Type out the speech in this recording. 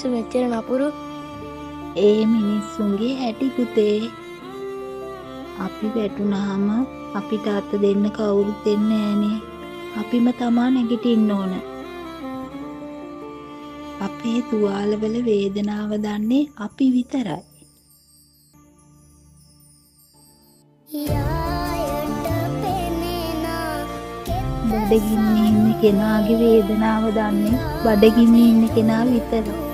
මිනිස්සු මෙච්චර නපුරු? ඒ මිනිස්සුන්ගේ හැටි පුතේ. අපි වැටුනහම අපිට අත දෙන්න කවුරුත් දෙන්නේ නෑනේ. අපිම තමා නැගිටින්න ඕන. අපේ තුවාලවල වේදනාව දන්නේ අපි විතරයි. බඩගින්නේ ඉන්න කෙනාගේ වේදනාව දන්නේ බඩගින්නේ ඉන්න කෙනා විතරයි.